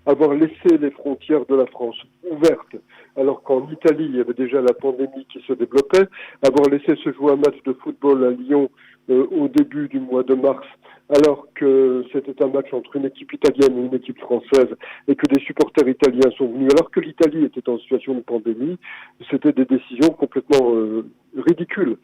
avoir laissé les frontières de la France ouvertes, alors qu'en Italie, il y avait déjà la pandémie qui se développait, avoir laissé se jouer un match de football à Lyon au début du mois de mars, alors que c'était un match entre une équipe italienne et une équipe française, et que des supporters italiens sont venus, alors que l'Italie était en situation de pandémie, c'était des décisions complètement ridicules.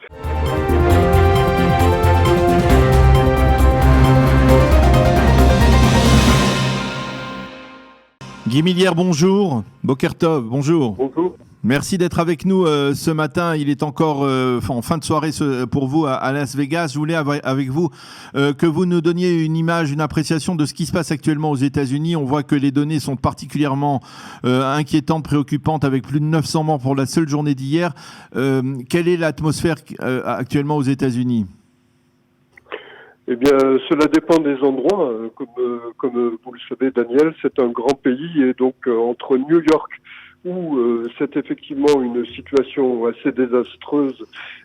Guy Millière, bonjour. Boker Tov, bonjour. Bonjour. Merci d'être avec nous ce matin. Il est encore en fin de soirée pour vous à Las Vegas. Je voulais avec vous que vous nous donniez une image, une appréciation de ce qui se passe actuellement aux États-Unis. On voit que les données sont particulièrement inquiétantes, préoccupantes, avec plus de 900 morts pour la seule journée d'hier. Quelle est l'atmosphère actuellement aux États-Unis ? Eh bien, cela dépend des endroits. Comme vous le savez, Daniel, c'est un grand pays et donc entre New York, où c'est effectivement une situation assez désastreuse,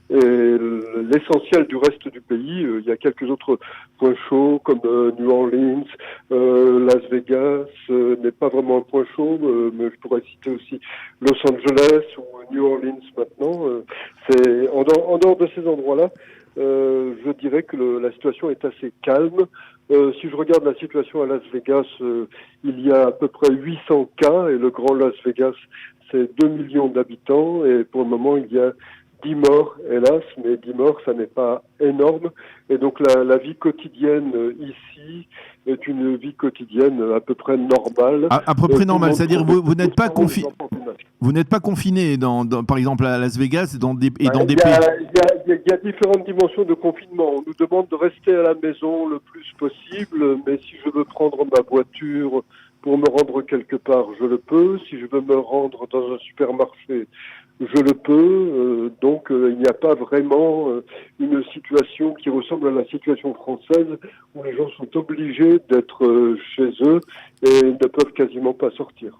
et l'essentiel du reste du pays, il y a quelques autres points chauds comme New Orleans, Las Vegas n'est pas vraiment un point chaud, mais je pourrais citer aussi Los Angeles ou New Orleans maintenant. C'est en dehors de ces endroits-là. Je dirais que la situation est assez calme. Si je regarde la situation à Las Vegas, il y a à peu près 800 cas et le grand Las Vegas, c'est 2 millions d'habitants et pour le moment, il y a 10 morts, hélas, mais 10 morts, ça n'est pas énorme. Et donc la vie quotidienne ici est une vie quotidienne à peu près normale. À peu près normale, c'est-à-dire vous n'êtes pas confiné. Vous n'êtes pas confiné, par exemple, à Las Vegas dans des pays. Il y a différentes dimensions de confinement. On nous demande de rester à la maison le plus possible, mais si je veux prendre ma voiture pour me rendre quelque part, je le peux. Si je veux me rendre dans un supermarché, je le peux. Donc, il n'y a pas vraiment une situation qui ressemble à la situation française où les gens sont obligés d'être chez eux et ne peuvent quasiment pas sortir.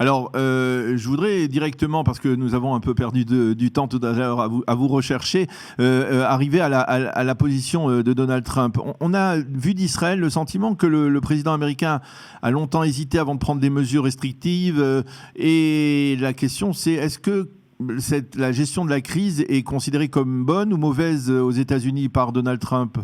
Alors, je voudrais directement, parce que nous avons un peu perdu du temps tout à l'heure à vous rechercher, arriver à la position de Donald Trump. On a vu d'Israël le sentiment que le président américain a longtemps hésité avant de prendre des mesures restrictives. Et la question, c'est est-ce que la gestion de la crise est considérée comme bonne ou mauvaise aux États-Unis par Donald Trump ?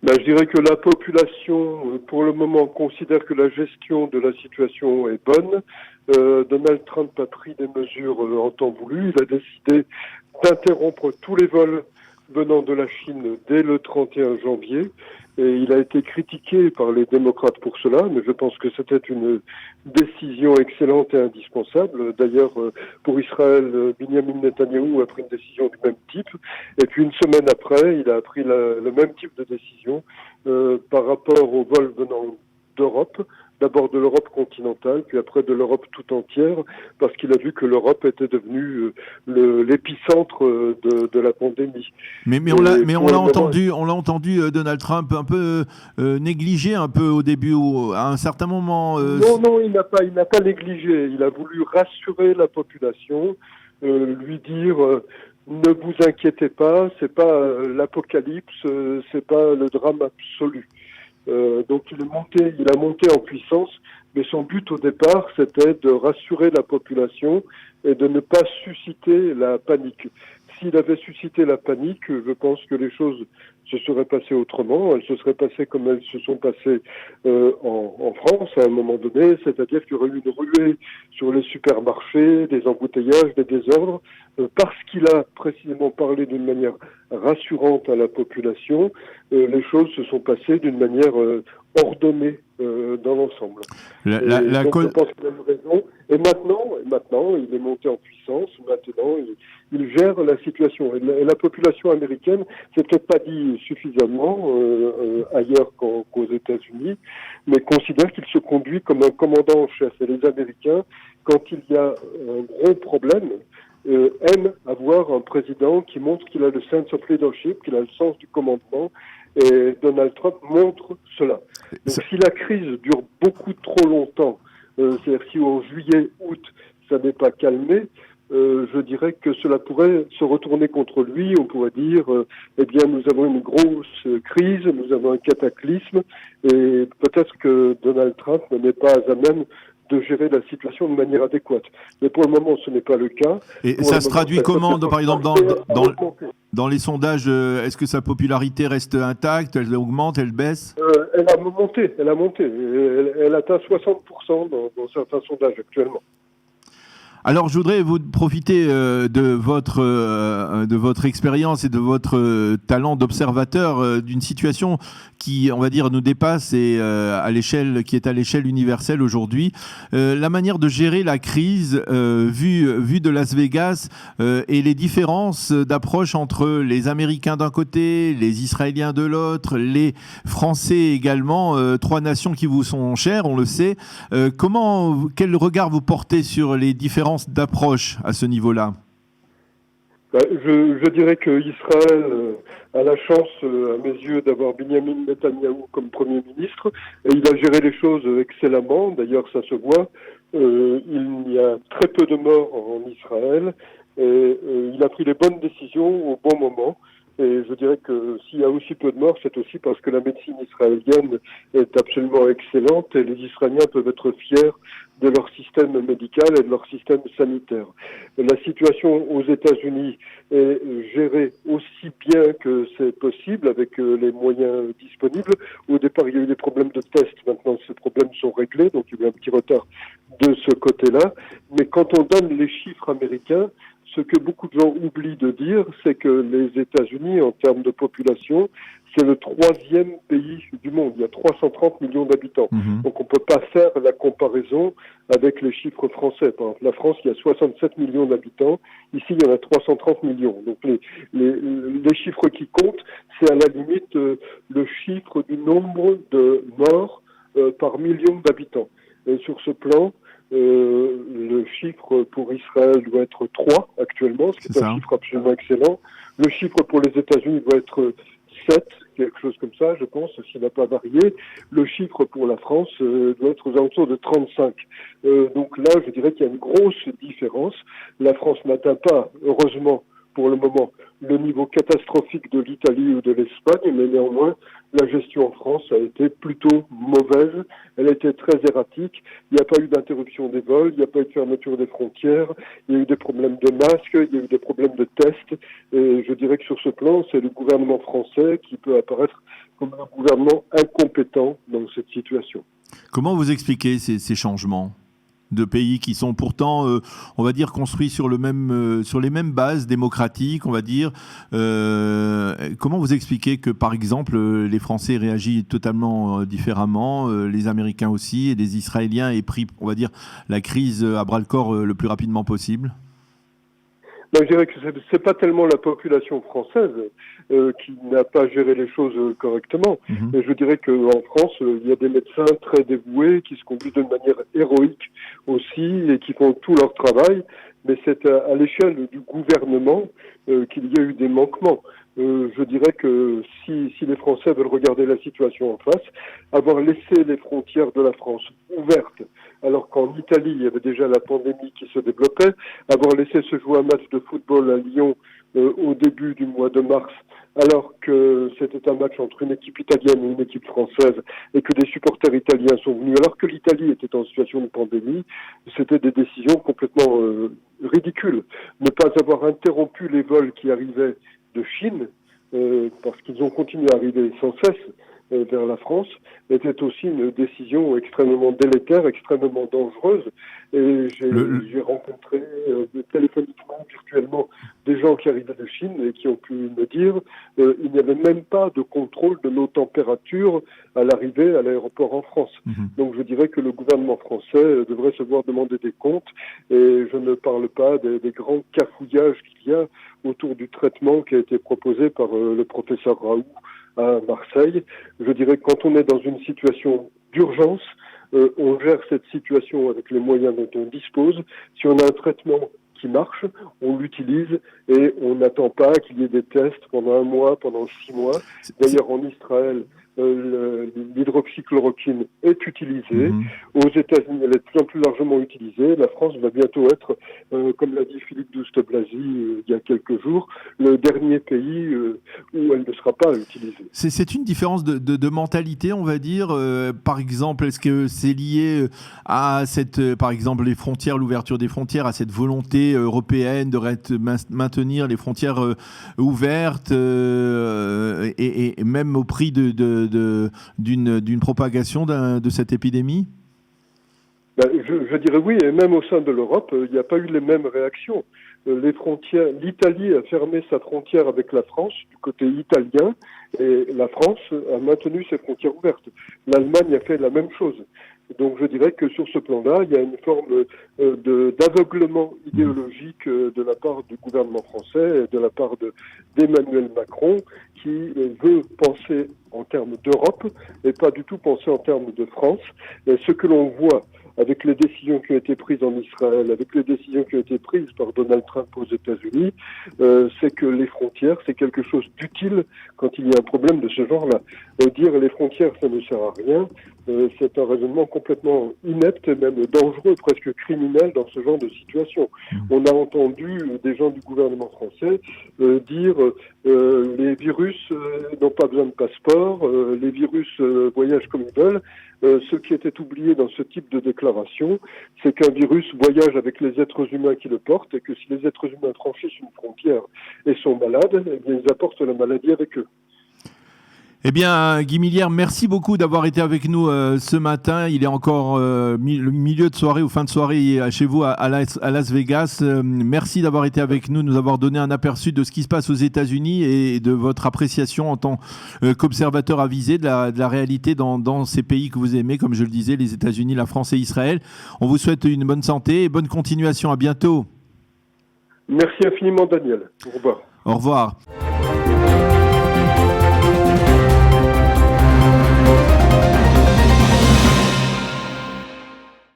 Je dirais que la population, pour le moment, considère que la gestion de la situation est bonne. Donald Trump a pris des mesures en temps voulu. Il a décidé d'interrompre tous les vols venant de la Chine dès le 31 janvier. Et il a été critiqué par les démocrates pour cela, mais je pense que c'était une décision excellente et indispensable. D'ailleurs, pour Israël, Benjamin Netanyahou a pris une décision du même type. Et puis une semaine après, il a pris le même type de décision par rapport aux vols venant d'Europe. D'abord de l'Europe continentale, puis après de l'Europe tout entière, parce qu'il a vu que l'Europe était devenue l'épicentre de la pandémie. Mais on l'a entendu Donald Trump un peu négligé un peu au début, à un certain moment. Non, il n'a pas négligé. Il a voulu rassurer la population, lui dire ne vous inquiétez pas, c'est pas l'apocalypse, c'est pas le drame absolu. Donc il a monté en puissance, mais son but au départ, c'était de rassurer la population et de ne pas susciter la panique. S'il avait suscité la panique, je pense que les choses se seraient passées autrement. Elles se seraient passées comme elles se sont passées en France à un moment donné, c'est-à-dire qu'il y aurait eu une ruée sur les supermarchés, des embouteillages, des désordres, parce qu'il a précisément parlé d'une manière rassurante à la population. Les choses se sont passées d'une manière ordonnée dans l'ensemble. Donc je pense qu'il a eu raison. Et maintenant, il est monté en puissance. Maintenant, il gère la situation. Et la population américaine, c'est peut-être pas dit suffisamment ailleurs qu'aux États-Unis, mais considère qu'il se conduit comme un commandant en chef. Et les Américains, quand il y a un gros problème, aiment avoir un président qui montre qu'il a le sense of leadership, qu'il a le sens du commandement. Et Donald Trump montre cela. Donc si la crise dure beaucoup trop longtemps, c'est-à-dire si en juillet, août, ça n'est pas calmé, je dirais que cela pourrait se retourner contre lui. On pourrait dire, eh bien, nous avons une grosse crise, nous avons un cataclysme, et peut-être que Donald Trump n'est pas à même de gérer la situation de manière adéquate. Mais pour le moment, ce n'est pas le cas. Et pour ça se traduit comment, par exemple, dans les sondages, est-ce que sa popularité reste intacte, elle augmente, elle baisse? Elle a monté. Elle atteint 60% dans certains sondages actuellement. Alors, je voudrais vous profiter de votre expérience et de votre talent d'observateur d'une situation qui, on va dire, nous dépasse et qui est à l'échelle universelle aujourd'hui. La manière de gérer la crise vue de Las Vegas et les différences d'approche entre les Américains d'un côté, les Israéliens de l'autre, les Français également, trois nations qui vous sont chères, on le sait. Quel regard vous portez sur les différences d'approche à ce niveau-là? Je dirais que Israël a la chance, à mes yeux, d'avoir Benjamin Netanyahou comme Premier ministre. Et il a géré les choses excellemment. D'ailleurs, ça se voit. Il y a très peu de morts en Israël. Et il a pris les bonnes décisions au bon moment. Et je dirais que s'il y a aussi peu de morts, c'est aussi parce que la médecine israélienne est absolument excellente et les Israéliens peuvent être fiers de leur système médical et de leur système sanitaire. La situation aux États-Unis est gérée aussi bien que c'est possible avec les moyens disponibles. Au départ, il y a eu des problèmes de tests. Maintenant, ces problèmes sont réglés, donc il y a eu un petit retard de ce côté-là. Mais quand on donne les chiffres américains, ce que beaucoup de gens oublient de dire, c'est que les États-Unis, en termes de population, c'est le 3e pays du monde. Il y a 330 millions d'habitants. Donc on ne peut pas faire la comparaison avec les chiffres français. Par exemple, la France, il y a 67 millions d'habitants. Ici, il y en a 330 millions. Donc les chiffres qui comptent, c'est à la limite le chiffre du nombre de morts par million d'habitants. Et sur ce plan, le chiffre pour Israël doit être 3 actuellement, ce qui est un chiffre absolument excellent. Le chiffre pour les États-Unis doit être 7, quelque chose comme ça, je pense, s'il n'a pas varié. Le chiffre pour la France doit être aux alentours de 35. Donc là, je dirais qu'il y a une grosse différence. La France n'atteint pas, heureusement, pour le moment, le niveau catastrophique de l'Italie ou de l'Espagne, mais néanmoins, la gestion en France a été plutôt mauvaise. Elle a été très erratique. Il n'y a pas eu d'interruption des vols, il n'y a pas eu de fermeture des frontières, il y a eu des problèmes de masques, il y a eu des problèmes de tests. Et je dirais que sur ce plan, c'est le gouvernement français qui peut apparaître comme un gouvernement incompétent dans cette situation. Comment vous expliquez ces changements de pays qui sont pourtant, on va dire, construits sur les mêmes bases démocratiques, on va dire. Comment vous expliquez que, par exemple, les Français réagissent totalement différemment, les Américains aussi, et les Israéliens aient pris, on va dire, la crise à bras-le-corps le plus rapidement possible? Je dirais que c'est pas tellement la population française qui n'a pas géré les choses correctement. Et je dirais qu'en France, il y a des médecins très dévoués qui se conduisent d'une manière héroïque aussi et qui font tout leur travail. Mais c'est à l'échelle du gouvernement qu'il y a eu des manquements. Je dirais que si les Français veulent regarder la situation en face, avoir laissé les frontières de la France ouvertes, alors qu'en Italie, il y avait déjà la pandémie qui se développait, avoir laissé se jouer un match de football à Lyon au début du mois de mars, alors que c'était un match entre une équipe italienne et une équipe française, et que des supporters italiens sont venus, alors que l'Italie était en situation de pandémie, c'était des décisions complètement ridicules. Ne pas avoir interrompu les vols qui arrivaient de Chine, parce qu'ils ont continué à arriver sans cesse vers la France, était aussi une décision extrêmement délétère, extrêmement dangereuse. Et j'ai rencontré téléphoniquement, virtuellement, des gens qui arrivaient de Chine et qui ont pu me dire il n'y avait même pas de contrôle de nos températures à l'arrivée à l'aéroport en France. Donc je dirais que le gouvernement français devrait se voir demander des comptes, et je ne parle pas des grands cafouillages qu'il y a autour du traitement qui a été proposé par le professeur Raoult à Marseille. Je dirais que quand on est dans une situation d'urgence, on gère cette situation avec les moyens dont on dispose. Si on a un traitement qui marche, on l'utilise et on n'attend pas qu'il y ait des tests pendant 1 mois, pendant 6 mois. D'ailleurs, en Israël, l'hydroxychloroquine est utilisée. Aux États-Unis, elle est de plus en plus largement utilisée. La France va bientôt être, comme l'a dit Philippe Douste-Blazy il y a quelques jours, le dernier pays où elle ne sera pas utilisée. C'est une différence de mentalité, on va dire. Par exemple, est-ce que c'est lié à par exemple, les frontières, l'ouverture des frontières, à cette volonté européenne de maintenir les frontières ouvertes et même au prix d'une propagation de cette épidémie? Je dirais oui, et même au sein de l'Europe, il n'y a pas eu les mêmes réactions. L'Italie a fermé sa frontière avec la France du côté italien, et la France a maintenu ses frontières ouvertes. L'Allemagne a fait la même chose. Donc je dirais que sur ce plan-là, il y a une forme d'aveuglement idéologique de la part du gouvernement français et de la part d'Emmanuel Macron, qui veut penser en termes d'Europe et pas du tout penser en termes de France. Et ce que l'on voit avec les décisions qui ont été prises en Israël, avec les décisions qui ont été prises par Donald Trump aux États-Unis, c'est que les frontières, c'est quelque chose d'utile quand il y a un problème de ce genre-là. Dire les frontières, ça ne sert à rien, c'est un raisonnement complètement inepte et même dangereux, presque criminel dans ce genre de situation. On a entendu des gens du gouvernement français dire les virus n'ont pas besoin de passeport, les virus voyagent comme ils veulent. Ce qui était oublié dans ce type de déclaration, c'est qu'un virus voyage avec les êtres humains qui le portent et que si les êtres humains franchissent une frontière et sont malades, eh bien, ils apportent la maladie avec eux. Eh bien, Guy Millière, merci beaucoup d'avoir été avec nous ce matin. Il est encore le milieu de soirée ou fin de soirée chez vous à Las Vegas. Merci d'avoir été avec nous avoir donné un aperçu de ce qui se passe aux États-Unis et de votre appréciation en tant qu'observateur avisé de la réalité dans ces pays que vous aimez, comme je le disais, les États-Unis, la France et Israël. On vous souhaite une bonne santé et bonne continuation. À bientôt. Merci infiniment, Daniel. Au revoir. Au revoir.